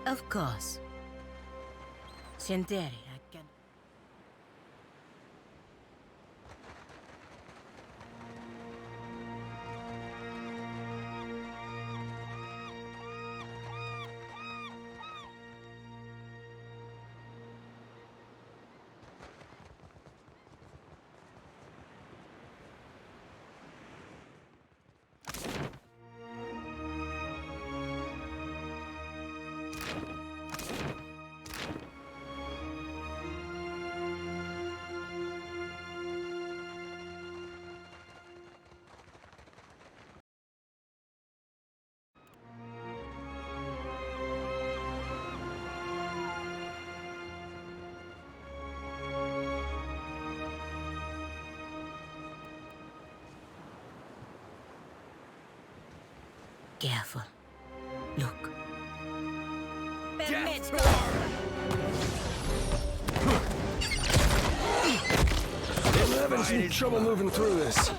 Of course. Sentieri, I can... Careful. Look. I'm having some trouble moving through this.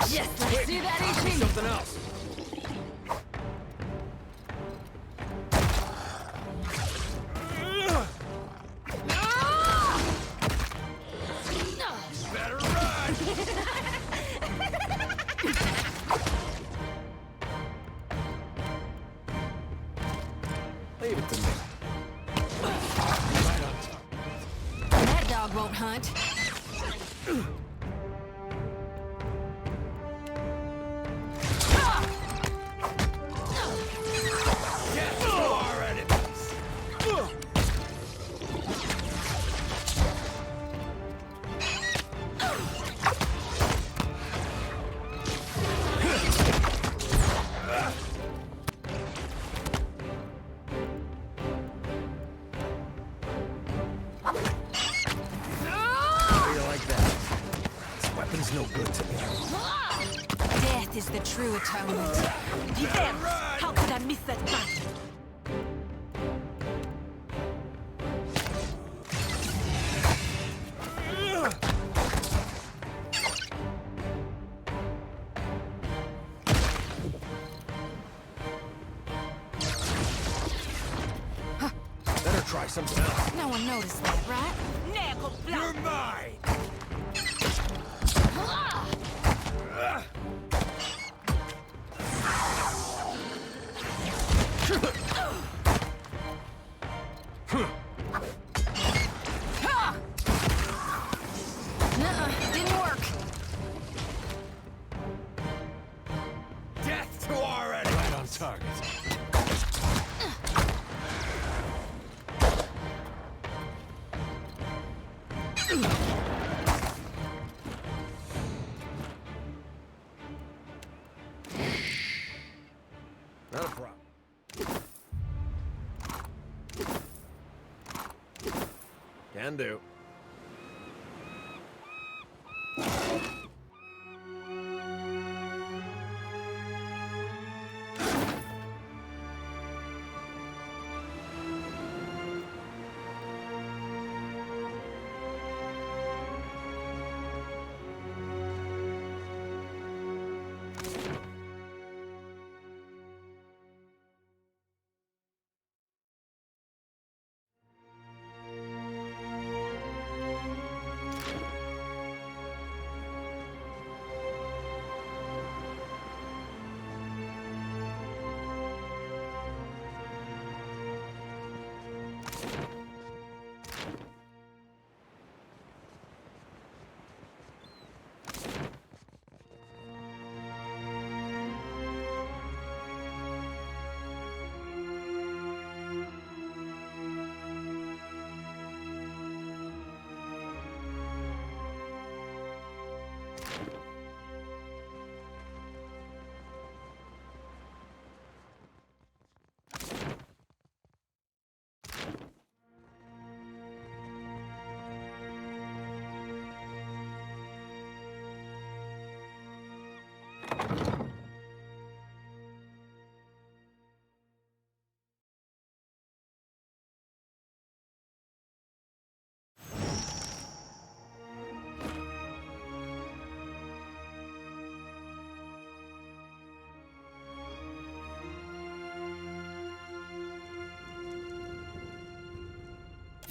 Yes, let's do that eating. Something else. Better run. Leave it to me. Right on top. That dog won't hunt. No good to me. Death is the true atonement. Defense! How could I miss that battle? Better try something else. No one noticed that, right? You're mine! Didn't work. Death to our enemy! Right on target. Not a problem. Can do.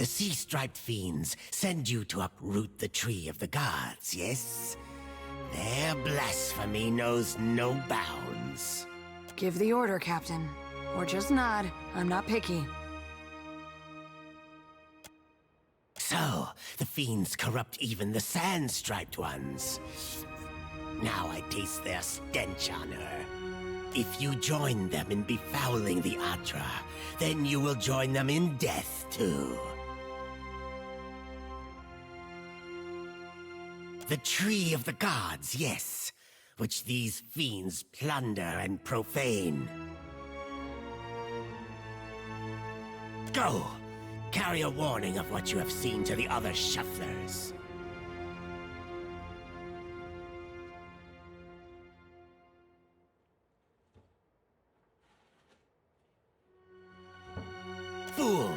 The sea-striped fiends send you to uproot the tree of the gods, yes? Their blasphemy knows no bounds. Give the order, Captain. Or just nod. I'm not picky. So, the fiends corrupt even the sand-striped ones. Now I taste their stench on her. If you join them in befouling the Adra, then you will join them in death, too. The tree of the gods, yes, which these fiends plunder and profane. Go! Carry a warning of what you have seen to the other shufflers. Fool!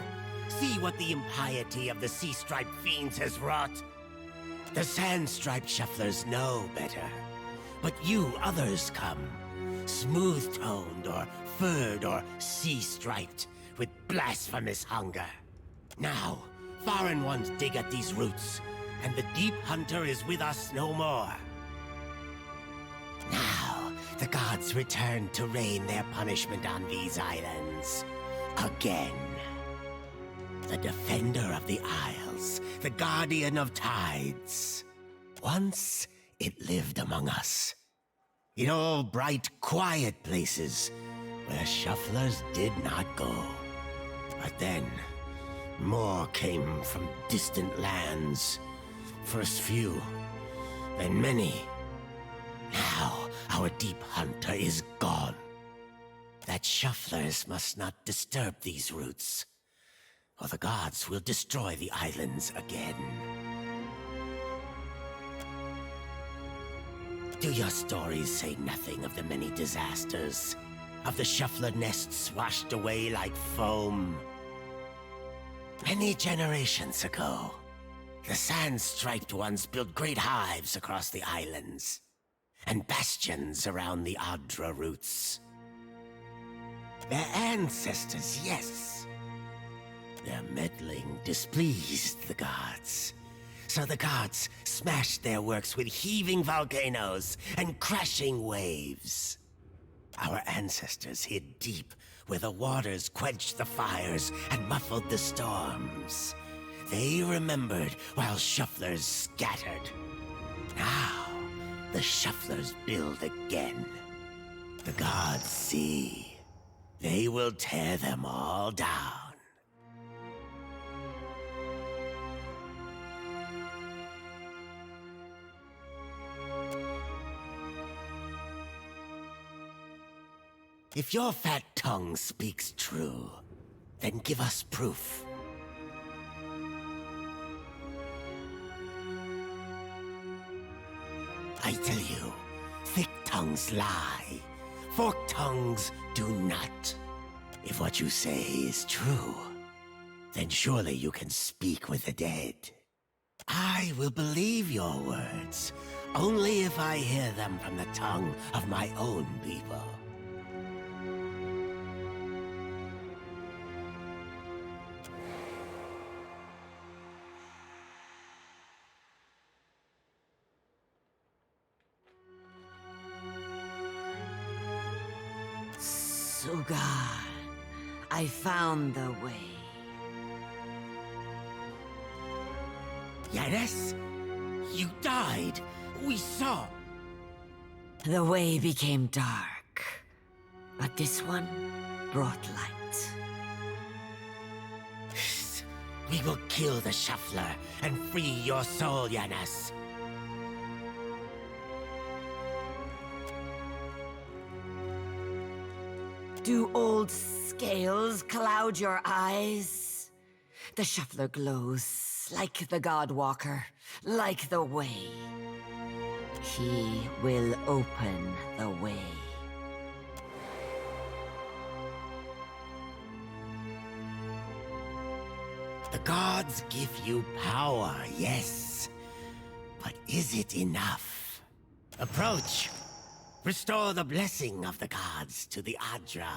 See what the impiety of the sea-striped fiends has wrought? The sand-striped shufflers know better. But you others come, smooth-toned or furred or sea-striped, with blasphemous hunger. Now, foreign ones dig at these roots, and the deep hunter is with us no more. Now, the gods return to rain their punishment on these islands. Again. The defender of the isles, the guardian of tides. Once, it lived among us. In all bright, quiet places, where shufflers did not go. But then, more came from distant lands. First few, then many. Now, our deep hunter is gone. That shufflers must not disturb these roots, or the gods will destroy the islands again. Do your stories say nothing of the many disasters? Of the shuffler nests washed away like foam? Many generations ago, the sand-striped ones built great hives across the islands, and bastions around the Adra roots. Their ancestors, yes. Their meddling displeased the gods, so the gods smashed their works with heaving volcanoes and crashing waves. Our ancestors hid deep where the waters quenched the fires and muffled the storms. They remembered while shufflers scattered. Now, the shufflers build again. The gods see. They will tear them all down. If your fat tongue speaks true, then give us proof. I tell you, thick tongues lie, forked tongues do not. If what you say is true, then surely you can speak with the dead. I will believe your words, only if I hear them from the tongue of my own people. Sugar, I found the way. Yanis? You died! We saw! The way became dark, but this one brought light. We will kill the shuffler and free your soul, Yanis. Do old scales cloud your eyes? The shuffler glows like the God-walker, like the way. He will open the way. The gods give you power, yes. But is it enough? Approach. Restore the blessing of the gods to the Adra.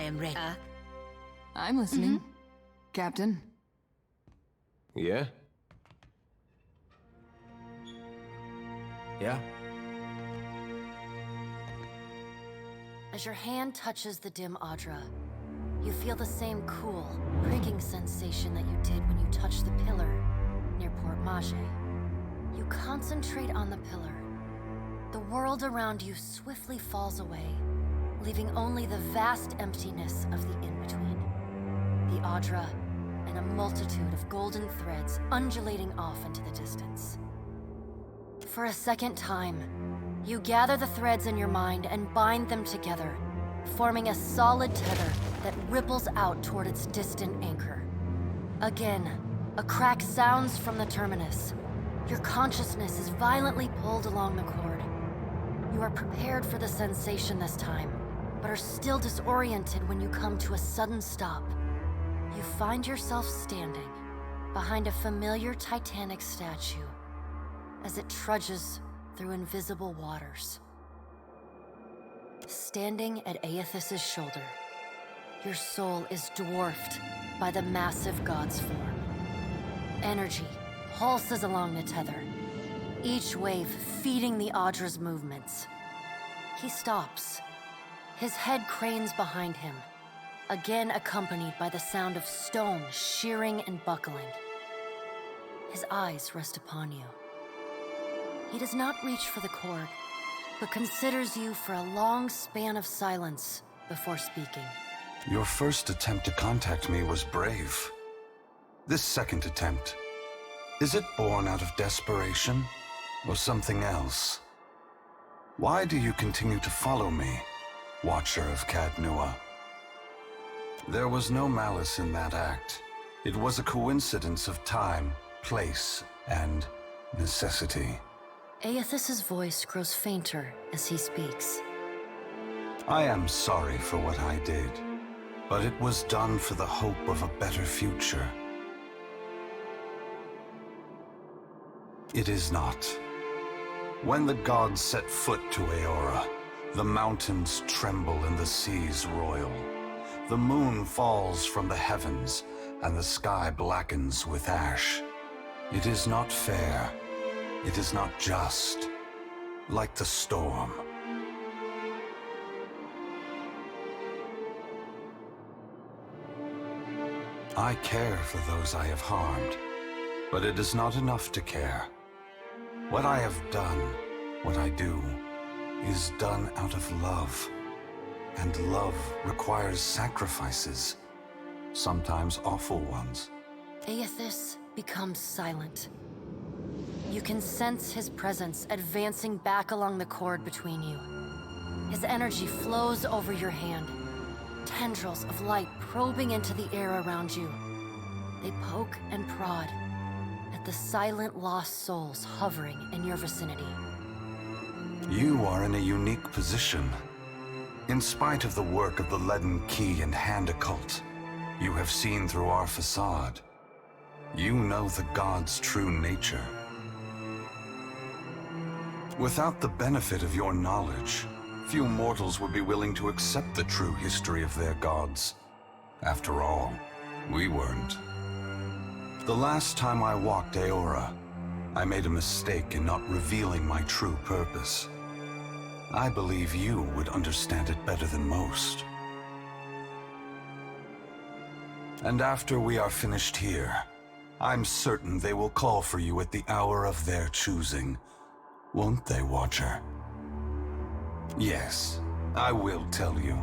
am ready. I'm listening. Captain. Yeah? Yeah? As your hand touches the dim Adra, you feel the same cool, pricking sensation that you did when you touched the pillar near Port Mage. You concentrate on the pillar. The world around you swiftly falls away, leaving only the vast emptiness of the in-between. The Adra and a multitude of golden threads undulating off into the distance. For a second time, you gather the threads in your mind and bind them together, forming a solid tether that ripples out toward its distant anchor. Again, a crack sounds from the terminus. Your consciousness is violently pulled along the cord. You are prepared for the sensation this time, but are still disoriented when you come to a sudden stop. You find yourself standing behind a familiar Titanic statue as it trudges through invisible waters. Standing at Aethys' shoulder, your soul is dwarfed by the massive god's form. Energy pulses along the tether, each wave feeding the Adra's movements. He stops. His head cranes behind him, again accompanied by the sound of stone shearing and buckling. His eyes rest upon you. He does not reach for the cord, but considers you for a long span of silence before speaking. Your first attempt to contact me was brave. This second attempt, is it born out of desperation or something else? Why do you continue to follow me, Watcher of Cadnua? There was no malice in that act. It was a coincidence of time, place, and necessity. Aethys' voice grows fainter as he speaks. I am sorry for what I did, but it was done for the hope of a better future. It is not. When the gods set foot to Aora, the mountains tremble and the seas roil. The moon falls from the heavens, and the sky blackens with ash. It is not fair. It is not just. Like the storm. I care for those I have harmed, but it is not enough to care. What I have done, what I do, is done out of love. And love requires sacrifices, sometimes awful ones. Aethys becomes silent. You can sense his presence advancing back along the cord between you. His energy flows over your hand, tendrils of light probing into the air around you. They poke and prod at the silent lost souls hovering in your vicinity. You are in a unique position. In spite of the work of the Leaden Key and Hand Occult, you have seen through our facade. You know the gods' true nature. Without the benefit of your knowledge, few mortals would be willing to accept the true history of their gods. After all, we weren't. The last time I walked Aora, I made a mistake in not revealing my true purpose. I believe you would understand it better than most. And after we are finished here, I'm certain they will call for you at the hour of their choosing. Won't they, Watcher? Yes, I will tell you.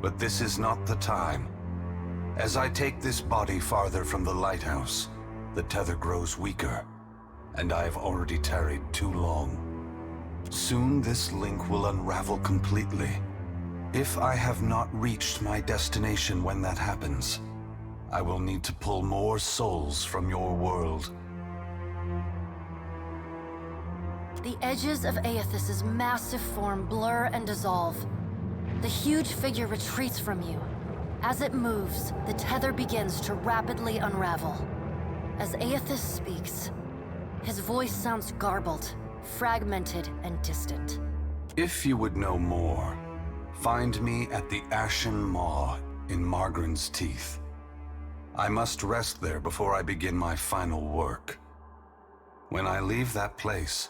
But this is not the time. As I take this body farther from the lighthouse, the tether grows weaker, and I have already tarried too long. Soon this link will unravel completely. If I have not reached my destination when that happens, I will need to pull more souls from your world. The edges of Aethys' massive form blur and dissolve. The huge figure retreats from you. As it moves, the tether begins to rapidly unravel. As Aethys speaks, his voice sounds garbled, fragmented, and distant. If you would know more, find me at the Ashen Maw in Margaren's teeth. I must rest there before I begin my final work. When I leave that place,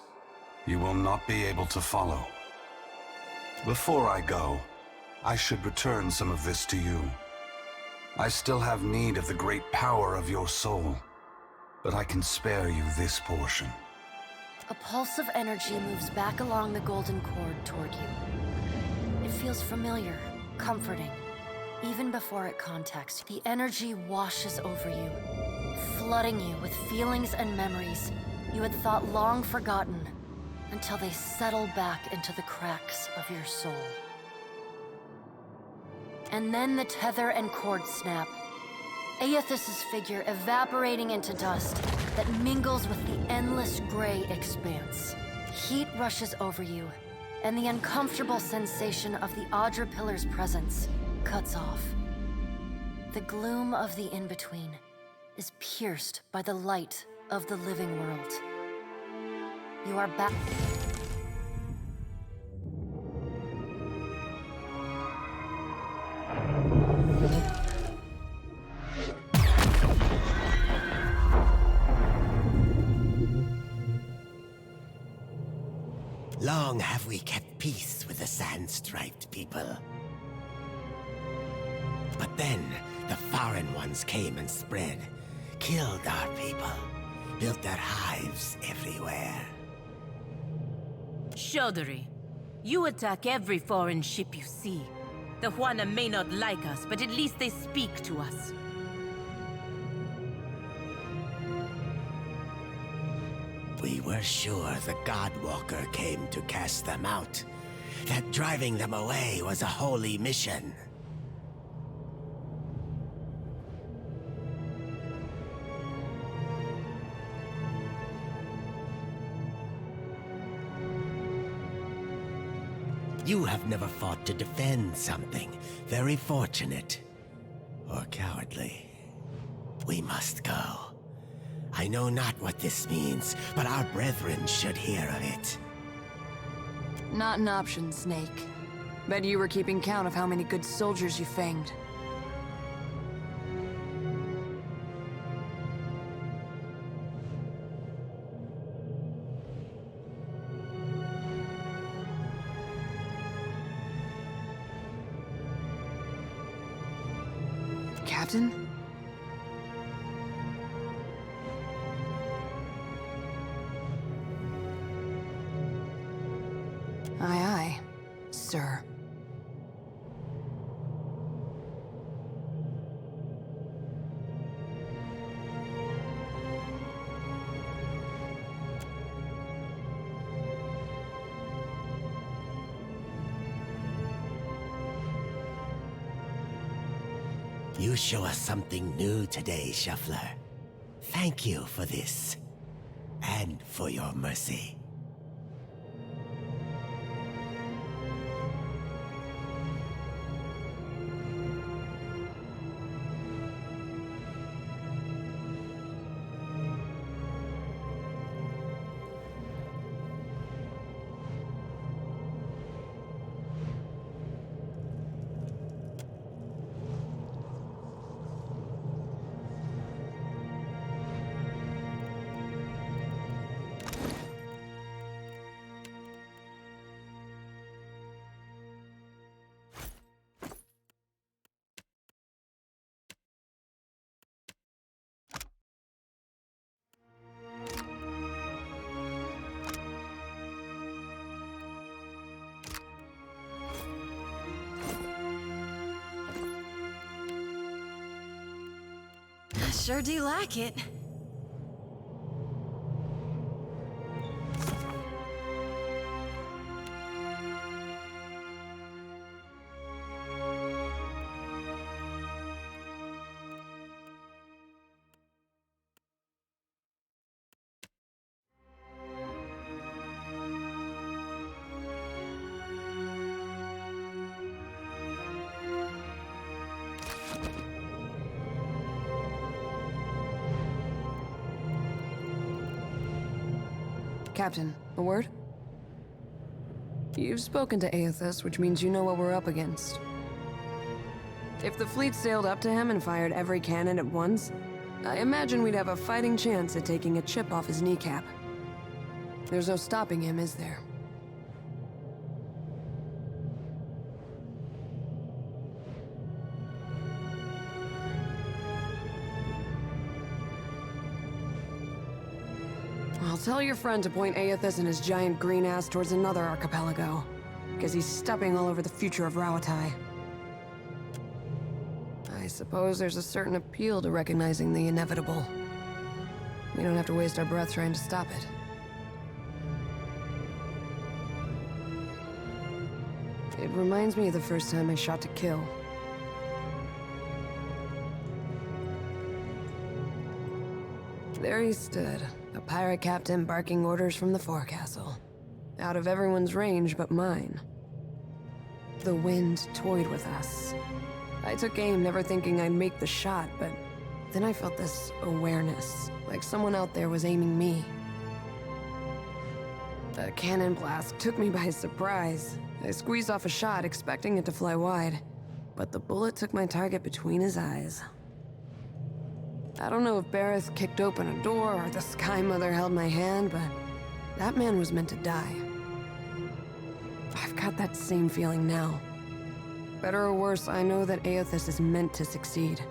you will not be able to follow. Before I go, I should return some of this to you. I still have need of the great power of your soul, but I can spare you this portion. A pulse of energy moves back along the golden cord toward you. It feels familiar, comforting. Even before it contacts you, the energy washes over you, flooding you with feelings and memories you had thought long forgotten until they settle back into the cracks of your soul. And then the tether and cord snap. Aethys's figure evaporating into dust that mingles with the endless gray expanse. Heat rushes over you, and the uncomfortable sensation of the Adra pillar's presence cuts off. The gloom of the in-between is pierced by the light of the living world. You are back. Long have we kept peace with the sand-striped people. But then, the foreign ones came and spread, killed our people, built their hives everywhere. Shodari, you attack every foreign ship you see. The Juana may not like us, but at least they speak to us. We were sure the Godwalker came to cast them out, that driving them away was a holy mission. You have never fought to defend something. Very fortunate. Or cowardly. We must go. I know not what this means, but our brethren should hear of it. Not an option, Snake. Bet you were keeping count of how many good soldiers you fanged. Captain? Aye, aye, sir. You show us something new today, Shuffler. Thank you for this. And for your mercy. Sure do like it. Captain, a word? You've spoken to Aethys, which means you know what we're up against. If the fleet sailed up to him and fired every cannon at once, I imagine we'd have a fighting chance at taking a chip off his kneecap. There's no stopping him, is there? I'll tell your friend to point Aethys and his giant green ass towards another archipelago, because he's stepping all over the future of Rawatai. I suppose there's a certain appeal to recognizing the inevitable. We don't have to waste our breath trying to stop it. It reminds me of the first time I shot to kill. There he stood, a pirate captain barking orders from the forecastle. Out of everyone's range but mine. The wind toyed with us. I took aim, never thinking I'd make the shot, but then I felt this awareness, like someone out there was aiming me. A cannon blast took me by surprise. I squeezed off a shot, expecting it to fly wide, but the bullet took my target between his eyes. I don't know if Parece kicked open a door or the Sky Mother held my hand, but that man was meant to die. I've got that same feeling now. Better or worse, I know that Aethys is meant to succeed.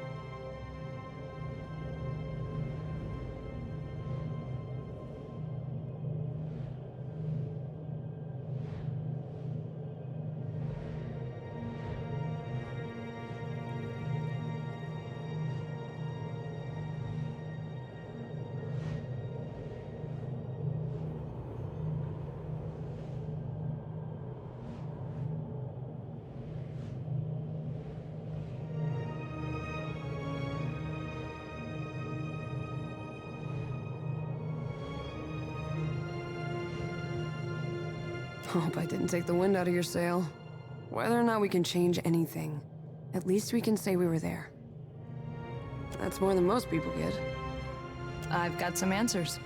Hope I didn't take the wind out of your sail. Whether or not we can change anything, at least we can say we were there. That's more than most people get. I've got some answers.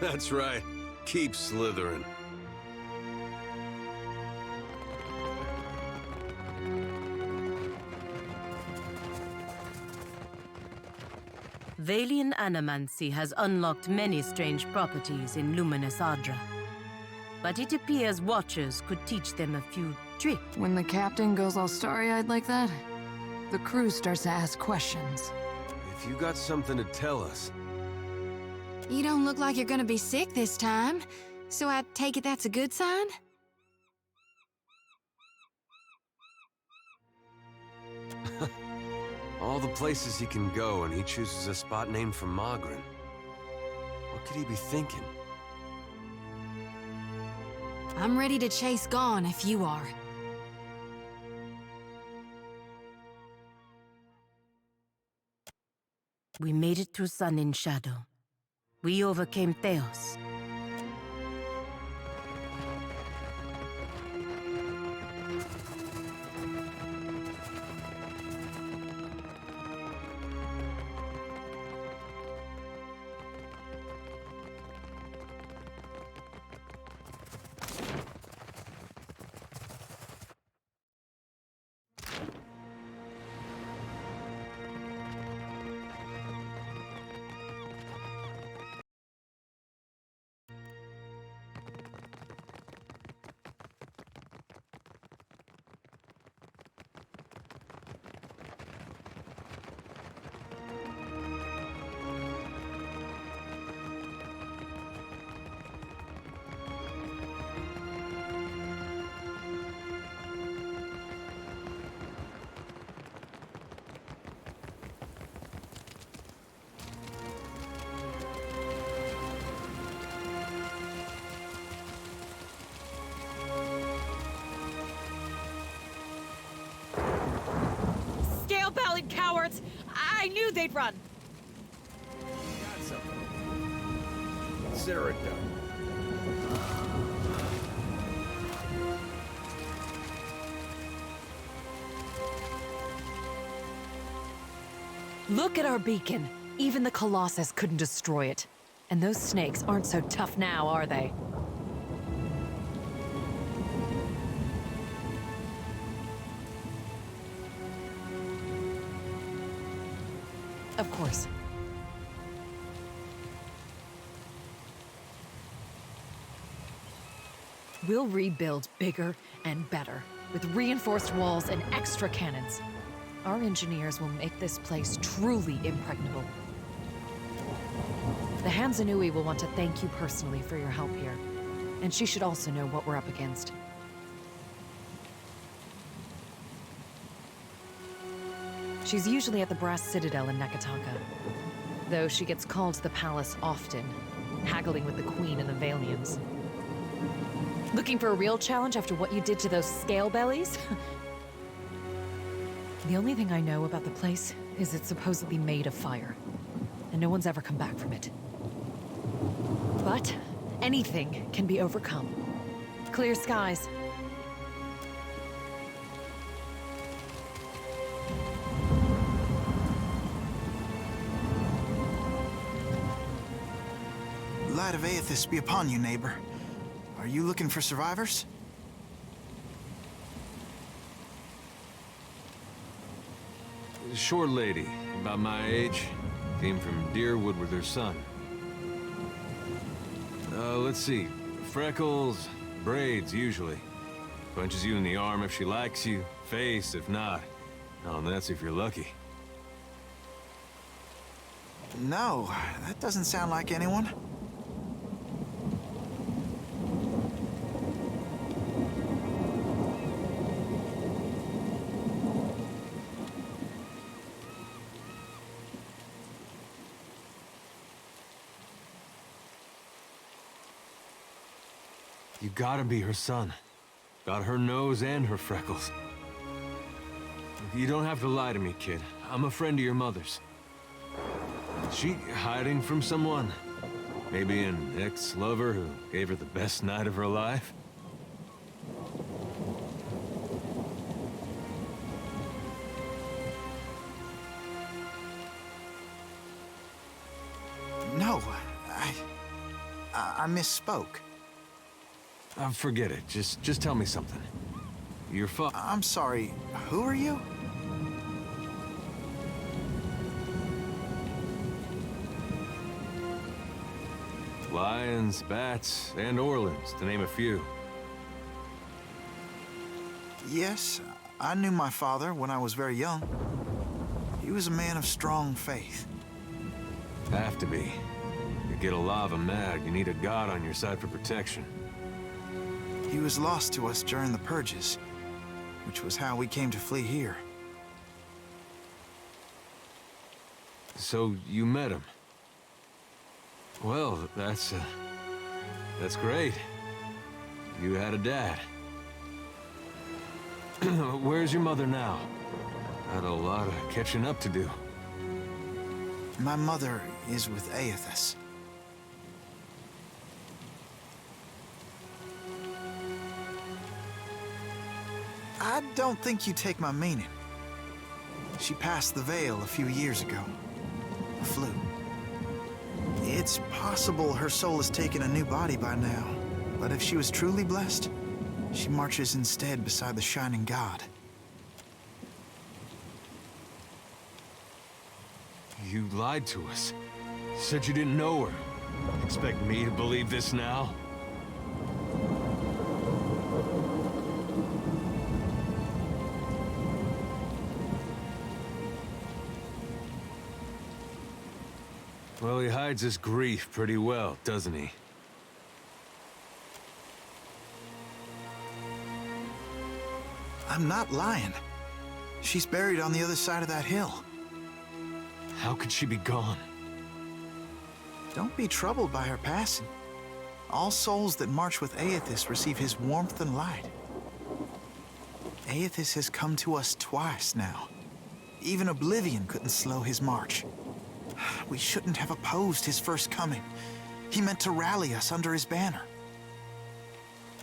That's right. Keep slithering. Valian Animancy has unlocked many strange properties in luminous Adra. But it appears Watchers could teach them a few tricks. When the captain goes all starry-eyed like that, the crew starts to ask questions. If you got something to tell us... You don't look like you're gonna be sick this time, so I take it that's a good sign? All the places he can go, and he chooses a spot named for Magrin. What could he be thinking? I'm ready to chase Gone if you are. We made it through Sun in Shadow. We overcame Theos. Scale-bellied cowards! I knew they'd run! Got something. Consider it done. Look at our beacon. Even the Colossus couldn't destroy it. And those snakes aren't so tough now, are they? Of course. We'll rebuild bigger and better, with reinforced walls and extra cannons. Our engineers will make this place truly impregnable. The Hansanui will want to thank you personally for your help here. And she should also know what we're up against. She's usually at the Brass Citadel in Nakataka, though she gets called to the palace often, haggling with the Queen and the Valians. Looking for a real challenge after what you did to those scale bellies? The only thing I know about the place is it's supposedly made of fire, and no one's ever come back from it. But anything can be overcome. Clear skies. Light of Aethys be upon you, neighbor. Are you looking for survivors? A short lady, about my age, came from Deerwood with her son. Let's see. Freckles, braids, usually. Punches you in the arm if she likes you, face if not. Oh, and that's if you're lucky. No, that doesn't sound like anyone. You gotta be her son. Got her nose and her freckles. You don't have to lie to me, kid. I'm a friend of your mother's. Is she hiding from someone? Maybe an ex-lover who gave her the best night of her life? No, I misspoke. Forget it. Just tell me something. Your I'm sorry, who are you? Lions, bats, and Orleans, to name a few. Yes, I knew my father when I was very young. He was a man of strong faith. Have to be. You get a lava mad, you need a god on your side for protection. He was lost to us during the purges, which was how we came to flee here. So you met him? Well, that's great. You had a dad. Where's your mother now? Had a lot of catching up to do. My mother is with Aethys. I don't think you take my meaning. She passed the veil a few years ago. The flu. It's possible her soul has taken a new body by now, but if she was truly blessed, she marches instead beside the shining god. You lied to us. Said you didn't know her. Expect me to believe this now? Well, he hides his grief pretty well, doesn't he? I'm not lying. She's buried on the other side of that hill. How could she be gone? Don't be troubled by her passing. All souls that march with Aethys receive his warmth and light. Aethys has come to us twice now. Even oblivion couldn't slow his march. We shouldn't have opposed his first coming. He meant to rally us under his banner.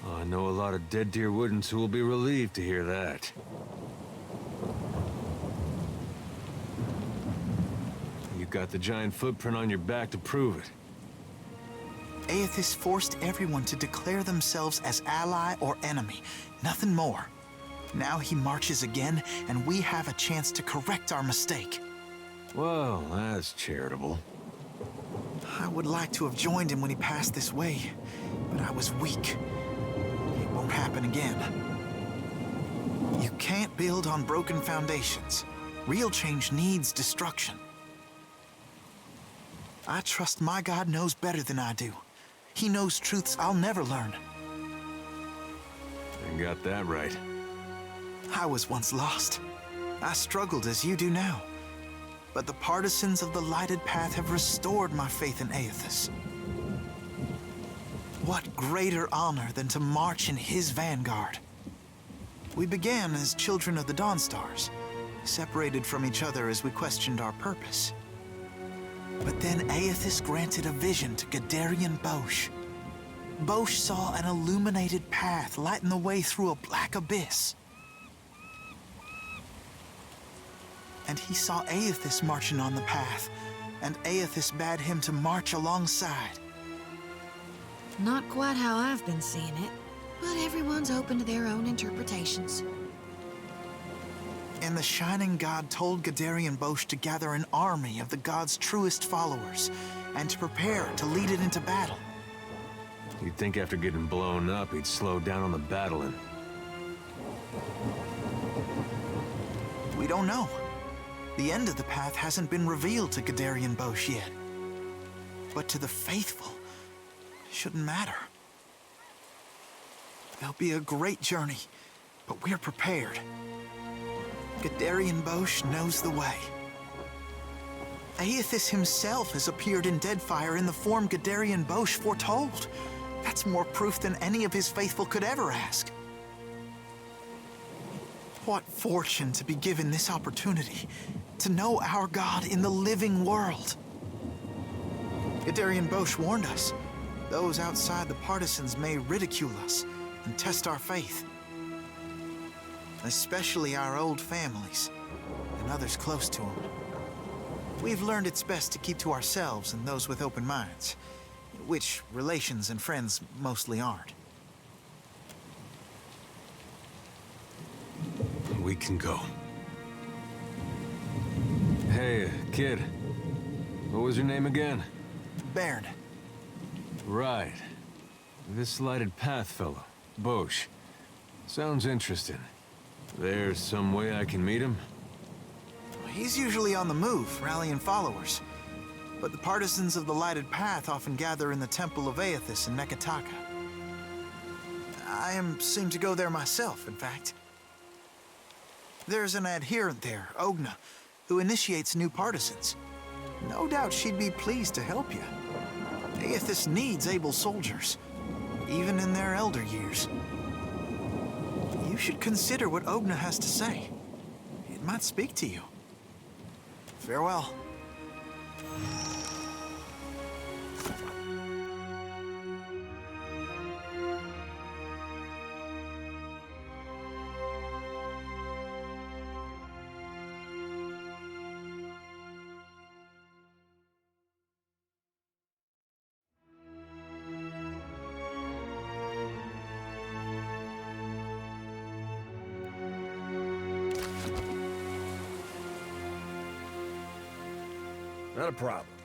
Oh, I know a lot of dead deer woodens who will be relieved to hear that. You got the giant footprint on your back to prove it. Aethys forced everyone to declare themselves as ally or enemy, nothing more. Now he marches again, and we have a chance to correct our mistake. Well, that's charitable. I would like to have joined him when he passed this way, but I was weak. It won't happen again. You can't build on broken foundations. Real change needs destruction. I trust my God knows better than I do. He knows truths I'll never learn. You got that right. I was once lost. I struggled as you do now. But the partisans of the lighted path have restored my faith in Aethys. What greater honor than to march in his vanguard? We began as children of the Dawnstars, separated from each other as we questioned our purpose. But then Aethys granted a vision to Gadarian Bosch. Bosch saw an illuminated path lighten the way through a black abyss. And he saw Aethys marching on the path, and Aethys bade him to march alongside. Not quite how I've been seeing it, but everyone's open to their own interpretations. And the Shining God told Gadarian Bosch to gather an army of the God's truest followers, and to prepare to lead it into battle. You'd think after getting blown up, he'd slow down on the battling. We don't know. The end of the path hasn't been revealed to Gadarian Bosch yet. But to the faithful, it shouldn't matter. There'll be a great journey, but we're prepared. Gadarian Bosch knows the way. Aethys himself has appeared in Deadfire in the form Gadarian Bosch foretold. That's more proof than any of his faithful could ever ask. What fortune to be given this opportunity, to know our God in the living world. Gadarian Bosch warned us. Those outside the partisans may ridicule us and test our faith. Especially our old families and others close to them. We've learned it's best to keep to ourselves and those with open minds. which relations and friends mostly aren't. We can go. Hey, kid. What was your name again? Baird. Right. This lighted path fellow, Bosch. Sounds interesting. There's some way I can meet him? He's usually on the move, rallying followers. But the partisans of the lighted path often gather in the Temple of Aethys in Nekataka. I seem to go there myself, in fact. There's an adherent there, Ogna, who initiates new partisans. No doubt she'd be pleased to help you. Aethys needs able soldiers, even in their elder years. You should consider what Ogna has to say. It might speak to you. Farewell. Not a problem.